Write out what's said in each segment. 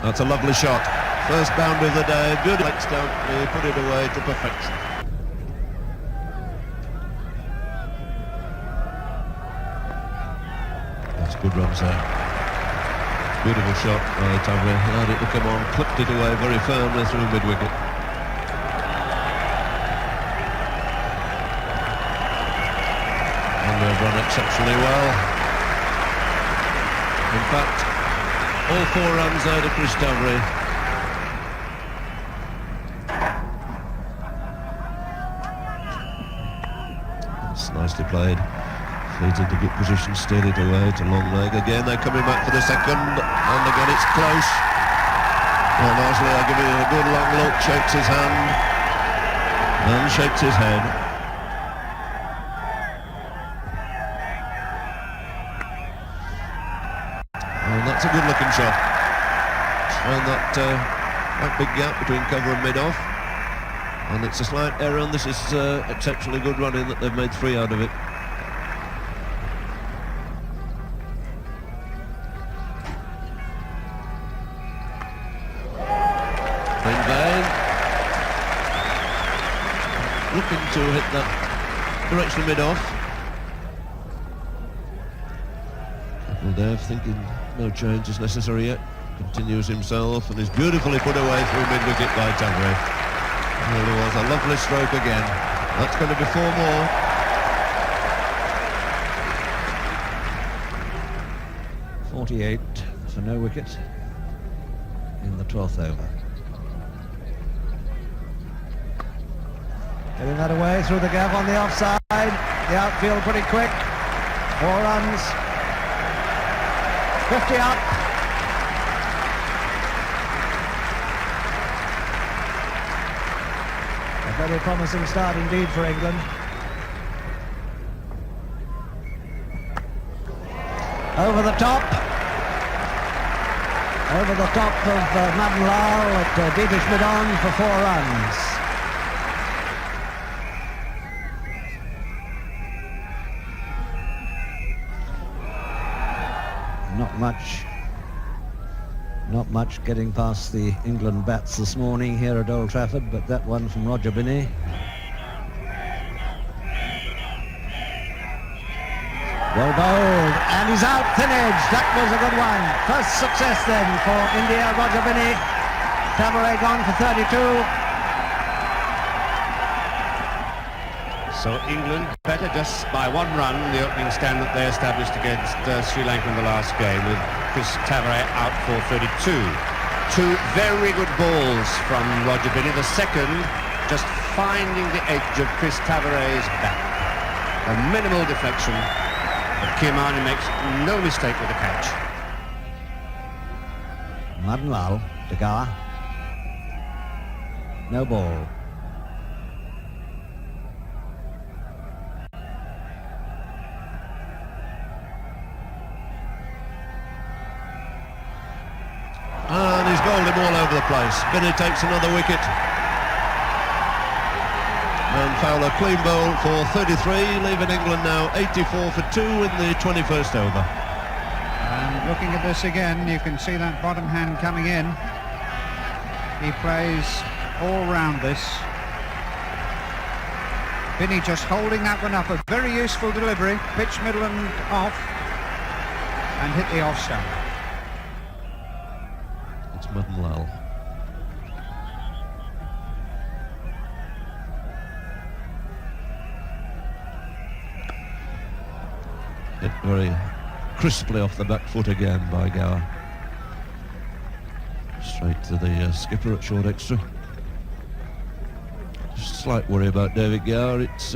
That's a lovely shot. First boundary of the day. Good legs down. He put it away to perfection. That's good runs there. Beautiful shot by Tavre. Allowed it to come on, clipped it away very firmly through mid-wicket. And they've run exceptionally well. In fact, all 4 runs there to Chris Tavre. It's nicely played. Fleet into good position, steered it away to long leg. Again, they're coming back for the second, and again it's close. Well, nicely, they give it a good long look, shakes his hand, and shakes his head. And that's a good-looking shot. And that big gap between cover and mid-off. And it's a slight error, and this is exceptionally good running that they've made 3 out of it. In vain. Looking to hit that direction mid-off. Dave thinking no change is necessary yet. Continues himself and is beautifully put away through mid-wicket by Tavre. Really was a lovely stroke again. That's going to be 4 more. .48 for no wicket in the 12th over. Getting that away through the gap on the offside. The outfield pretty quick. 4 runs. 50 up. A very promising start indeed for England. Over the top. Over the top of Madan Lal at Deepish Midon for 4 runs. Not much getting past the England bats this morning here at Old Trafford, but that one from Roger Binney. Well bowled, and he's out, thin edge. That was a good one. First success then for India, Roger Binney. Tavre gone for 32. So England better just by 1 run the opening stand that they established against Sri Lanka in the last game, with Chris Tavre out for 32. 2 very good balls from Roger Binney. The second just finding the edge of Chris Tavre's bat. A minimal deflection, but Kirmani makes no mistake with the catch. Madan Lal to Gower. No ball. And he's bowled him all over the place. Binney takes another wicket. And Fowler clean bowl for 33, leaving England now 84 for 2 in the 21st over. And looking at this again, you can see that bottom hand coming in. He plays all round this. Binney just holding that one up. A very useful delivery. Pitch middle and off. And hit the off stump. It's Madan Lal. Hit very crisply off the back foot again by Gower. Straight to the skipper at short extra. Slight worry about David Gower. It's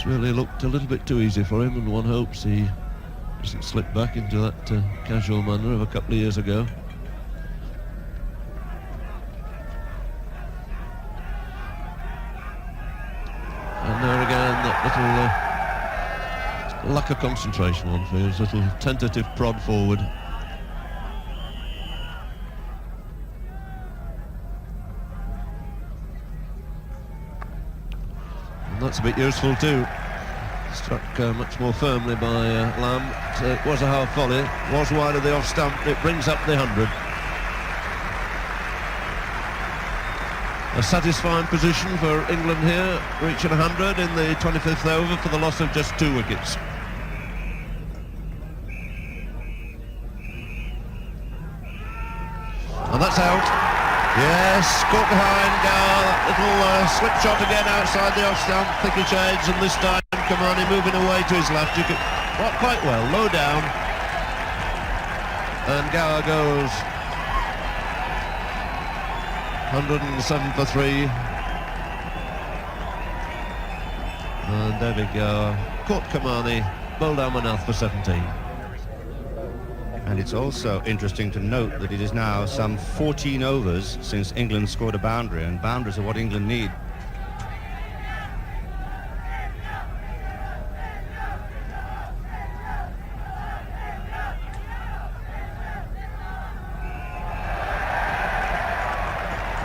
really looked a little bit too easy for him, and one hopes he doesn't slip back into that casual manner of a couple of years ago. And there again, that little lack of concentration one feels, little tentative prod forward. And that's a bit useful too. Struck much more firmly by Lamb. It was a half volley, was wide of the off stump. It brings up the 100. A satisfying position for England here, reaching 100 in the 25th over for the loss of just 2 wickets. And that's out. Yes, caught behind Gower. That little slip shot again outside the off-stump, thickish edge, and this time Kamani moving away to his left. You could quite well, low down. And Gower goes 107 for 3. And David Gower caught Kamani, bowled down my mouth for 17. And it's also interesting to note that it is now some 14 overs since England scored a boundary, and boundaries are what England need.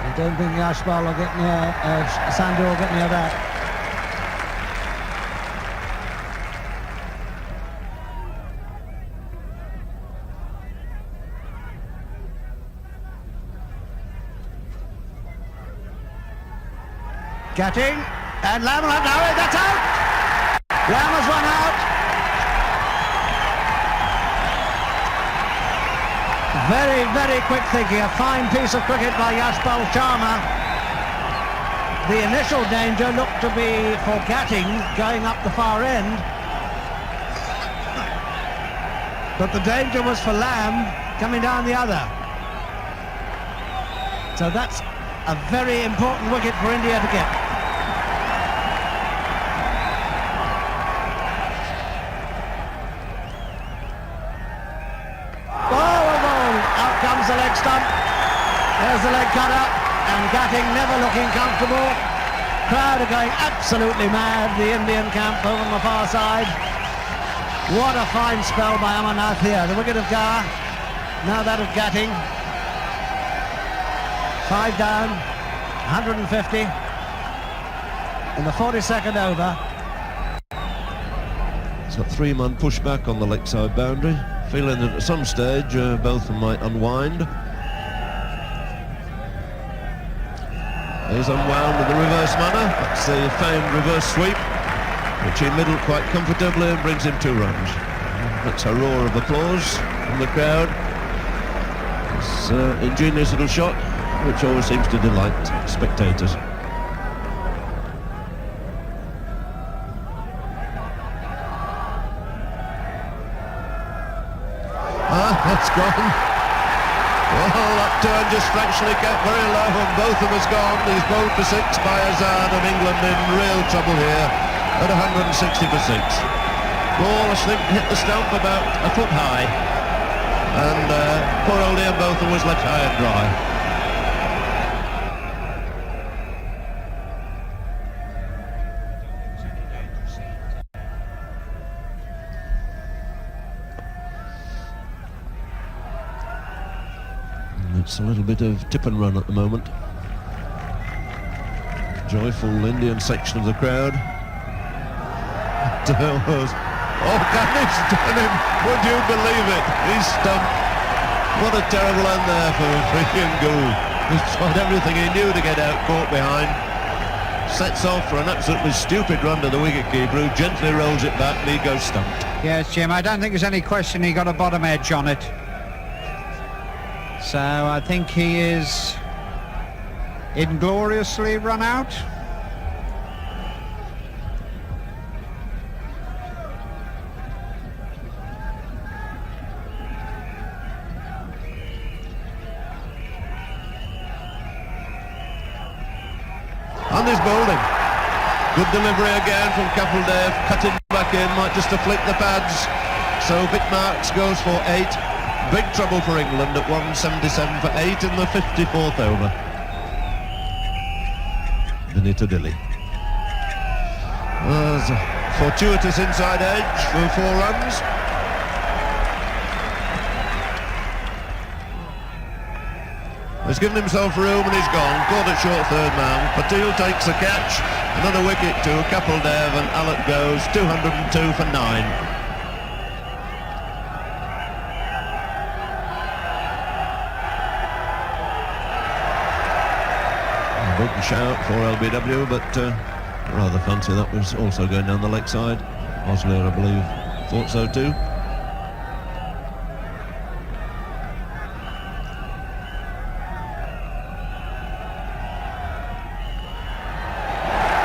I don't think Yashpal will get near, Sandeep will get near that. Getting, and Lamb will have it, that's out! Lamb has run out. Very, very quick thinking, a fine piece of cricket by Yashpal Sharma. The initial danger looked to be for Gatting going up the far end. But the danger was for Lamb coming down the other. So that's a very important wicket for India to get. Comes the leg stump. There's the leg cutter, and Gatting never looking comfortable. Crowd are going absolutely mad, the Indian camp over on the far side. What a fine spell by Amarnath here. The wicket of Gower, now that of Gatting. 5 down, 150 in the 42nd over. It's got 3-man pushback on the leg side boundary. Feeling that at some stage both of them might unwind. He's unwound in the reverse manner. That's the famed reverse sweep, which he middled quite comfortably and brings him 2 runs. That's a roar of applause from the crowd. It's an ingenious little shot, which always seems to delight spectators. That's gone. Well, that turn just fractionally kept very low, and both of us gone. He's bowled for 6 by Azad, and England in real trouble here at 160 for 6. Ball, I think, hit the stump about a foot high, and poor old Ian Botham was left high and dry. It's a little bit of tip and run at the moment. Joyful Indian section of the crowd. Oh, Ghani's done him! Would you believe it? He's stumped. What a terrible end there for freaking Gould. He's tried everything he knew to get out, caught behind. Sets off for an absolutely stupid run to the wicketkeeper, who gently rolls it back, and he goes stumped. Yes, Jim, I don't think there's any question he got a bottom edge on it. So I think he is ingloriously run out. And there's bowling. Good delivery again from Kapildev, cutting back in, might just have flicked the pads. So Vic Marks goes for 8. Big trouble for England at 177 for 8 in the 54th over. Vinita Dilly. There's a fortuitous inside edge for 4 runs. He's given himself room and he's gone. Caught at short third man. Patil takes the catch. Another wicket to Kapildev, and Alec goes 202 for 9. big shout for LBW, but rather fancy that was also going down the leg side. Osler, I believe, thought so too.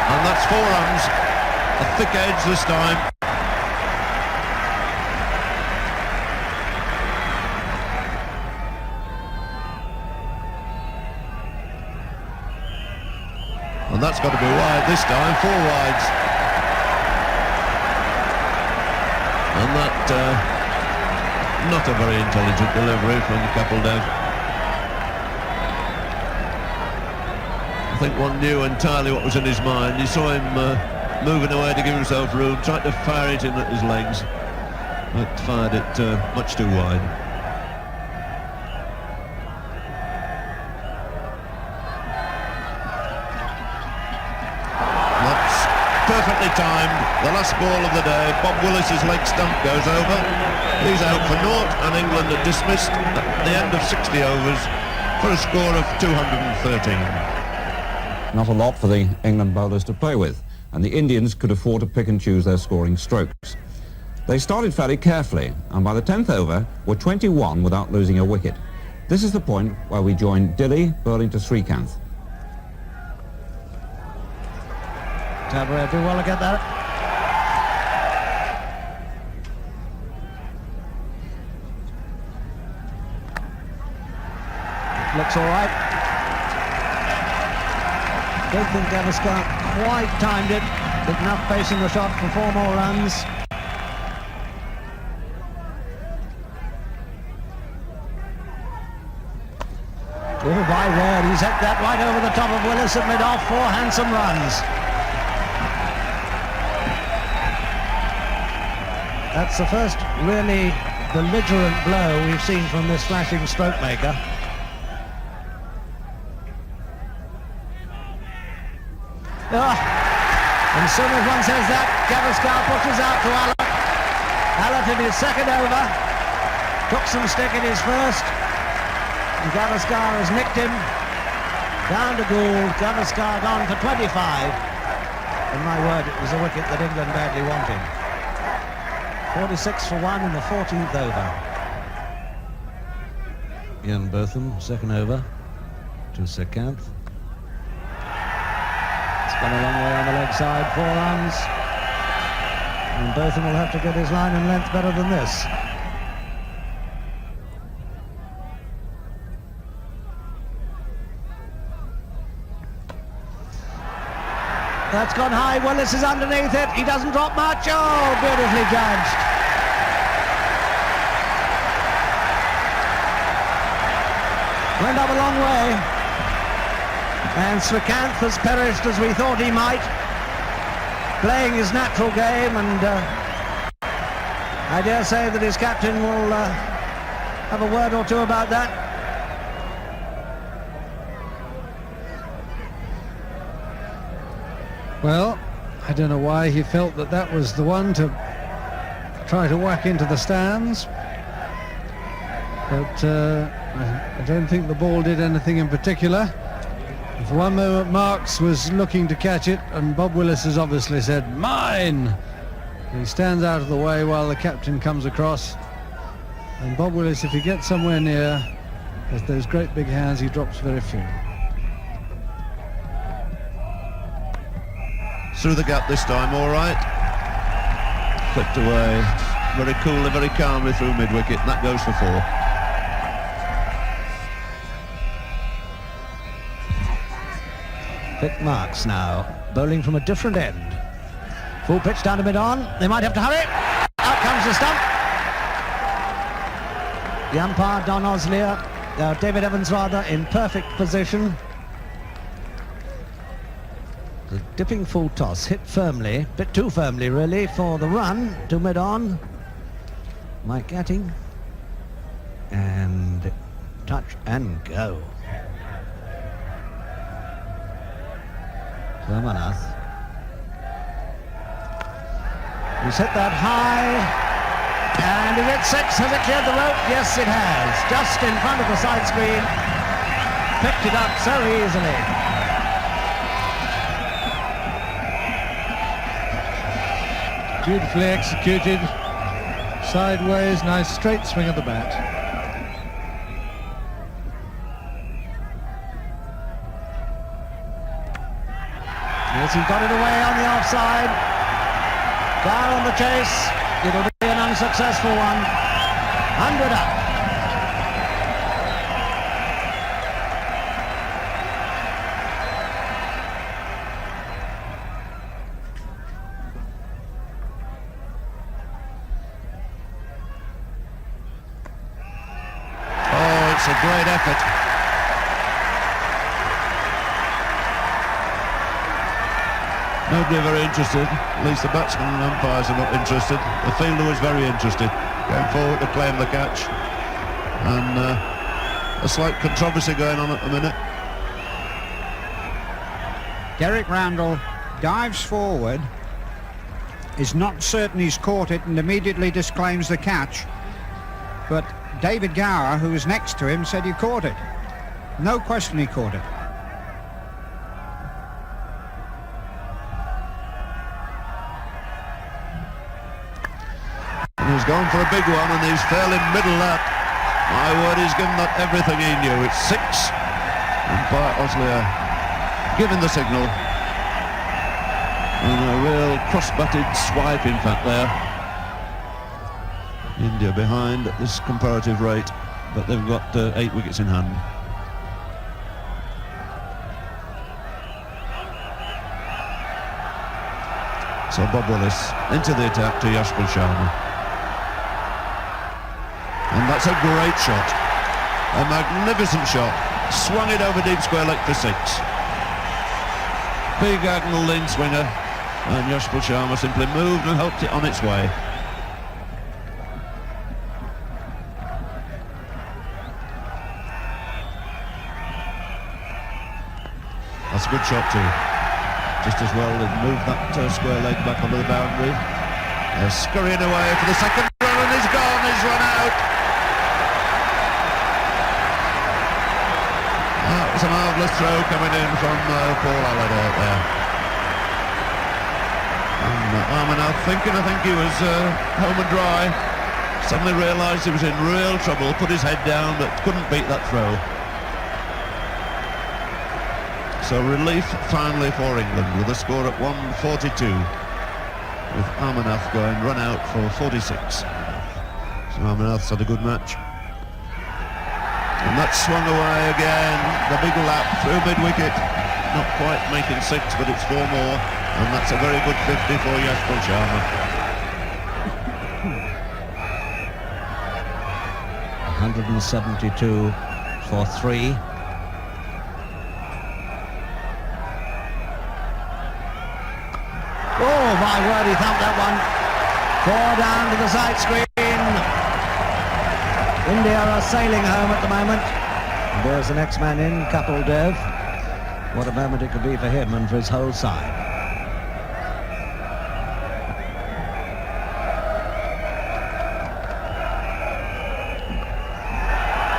And that's 4 runs, a thick edge this time. And that's got to be wide this time, 4 wides. And that, not a very intelligent delivery from Capeldev. I think one knew entirely what was in his mind. You saw him moving away to give himself room, tried to fire it in at his legs, but fired it much too wide. Perfectly timed, the last ball of the day. Bob Willis's leg stump goes over. He's out for naught, and England are dismissed at the end of 60 overs for a score of 213. Not a lot for the England bowlers to play with, and the Indians could afford to pick and choose their scoring strokes. They started fairly carefully, and by the 10th over were 21 without losing a wicket. This is the point where we join Dilly bowling to Srikanth. Tabra do well to get that. Looks all right. Don't think Gavaskar quite timed it. But enough pace in the shot for 4 more runs. Oh, my word, he's hit that right over the top of Willis at mid-off. 4 handsome runs. That's the first really belligerent blow we've seen from this flashing stroke maker. And as soon as one says that, Gavaskar pushes out to Allott. Allott in his second over, took some stick in his first, and Gavaskar has nicked him down to Gould. Gavaskar gone for 25, and my word, it was a wicket that England badly wanted. 46 for 1 in the 14th over. Ian Botham, second over to Srikanth. It's gone a long way on the leg side, 4 runs. And Botham will have to get his line and length better than this. That's gone high. Willis is underneath it. He doesn't drop much. Oh, beautifully judged. Went up a long way. And Srikanth has perished as we thought he might. Playing his natural game, and I dare say that his captain will have a word or two about that. Well, I don't know why he felt that that was the one to try to whack into the stands, but I don't think the ball did anything in particular. For one moment Marks was looking to catch it, and Bob Willis has obviously said, "Mine!" He stands out of the way while the captain comes across, and Bob Willis, if he gets somewhere near, with those great big hands, he drops very few. Through the gap this time, all right. Flipped away very coolly, very calmly through mid-wicket, and that goes for 4. Vic Marks now, bowling from a different end. Full pitch down to mid-on. They might have to hurry. Out comes the stump. The umpire, Don Oslier, David Evans rather, in perfect position. The dipping full toss hit firmly, a bit too firmly really, for the run to mid-on. Mike Gatting. And touch and go. Ramanath. He's hit that high. And is it 6? Has it cleared the rope? Yes, it has. Just in front of the side screen. Picked it up so easily. Beautifully executed. Sideways, nice straight swing of the bat. Yes, he got it away on the offside. Down on the chase. It'll be an unsuccessful one. 100 up. Oh, it's a great effort. Nobody very interested. At least the batsmen and umpires are not interested. The fielder was very interested. Going forward to claim the catch. And a slight controversy going on at the minute. Derek Randall dives forward, is not certain he's caught it, and immediately disclaims the catch. But David Gower, who was next to him, said he caught it. No question he caught it. He's gone for a big one and he's fairly middle that. My word, he's given that everything he knew. It's 6. Umpire Osler giving the signal. And a real cross-butted swipe, in fact, there. India behind at this comparative rate, but they've got 8 wickets in hand. So Bob Willis into the attack to Yashpal Sharma. And that's a great shot. A magnificent shot. Swung it over deep square leg for 6. Big Agnell Lynn swinger. And Yashpal Sharma simply moved and helped it on its way. That's a good shot too. Just as well they've moved that square leg back onto the boundary. They're scurrying away for the second run and he's gone, he's run out. That was a marvellous throw coming in from Paul Allen out there. And Armanath thinking, I think he was home and dry. Suddenly realised he was in real trouble, put his head down but couldn't beat that throw. So relief finally for England with a score at 142, with Armanath going run out for 46. So Armanath's had a good match. And that swung away again, the big lap through mid-wicket. Not quite making 6, but it's 4 more. And that's a very good 50 for Yashpal Sharma. 172 for 3. Oh my word, he thumped that one. 4 down to the side screen. India are sailing home at the moment. And there's the next man in, Kapil Dev. What a moment it could be for him and for his whole side.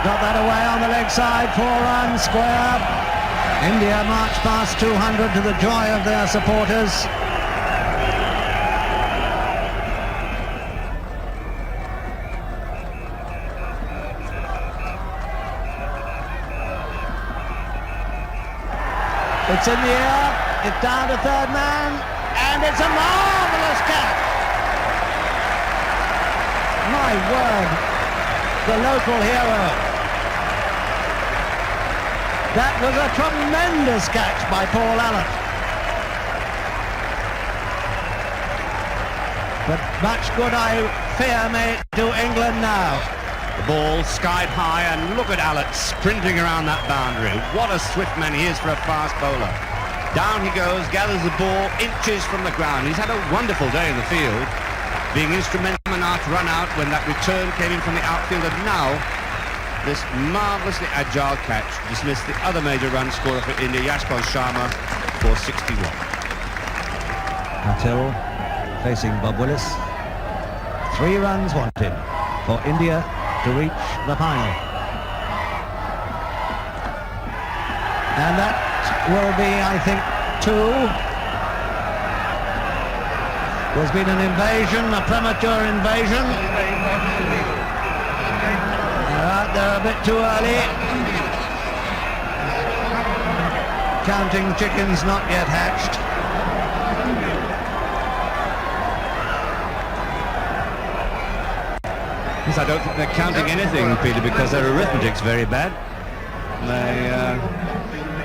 Got that away on the leg side, 4 runs, square. India march past 200 to the joy of their supporters. It's in the air, it's down to third man, and it's a marvellous catch. My word, the local hero. That was a tremendous catch by Paul Allen. But much good, I fear, may do England now. The ball skied high, and look at Allen sprinting around that boundary. What a swift man he is for a fast bowler. Down he goes, gathers the ball inches from the ground. He's had a wonderful day in the field, being instrumental enough to run out when that return came in from the outfield, and now this marvellously agile catch dismissed the other major run scorer for India, Yashpal Sharma, for 61. Patil facing Bob Willis. 3 runs wanted for India to reach the final. And that will be, I think, 2. There's been an invasion, a premature invasion. They're a bit too early. Counting chickens not yet hatched. Yes, I don't think they're counting anything, Peter, because their arithmetic's very bad. They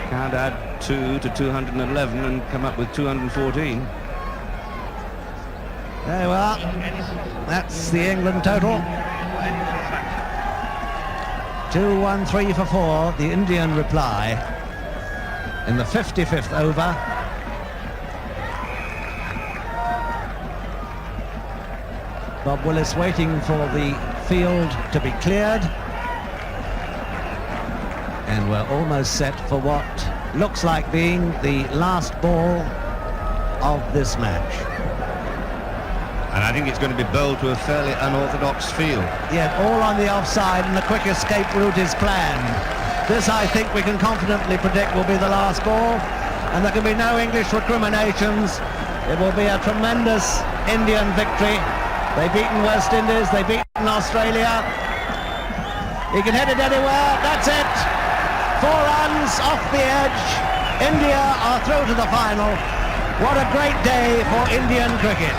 can't add 2 to 211 and come up with 214. There we are. That's the England total. 2-1-3 for 4, the Indian reply in the 55th over. Bob Willis waiting for the field to be cleared. And we're almost set for what looks like being the last ball of this match. And I think it's going to be bowled to a fairly unorthodox field. Yeah, all on the offside, and the quick escape route is planned. This, I think, we can confidently predict will be the last ball, and there can be no English recriminations. It will be a tremendous Indian victory. They've beaten West Indies, they've beaten Australia. He can hit it anywhere, that's it. 4 runs off the edge. India are through to the final. What a great day for Indian cricket.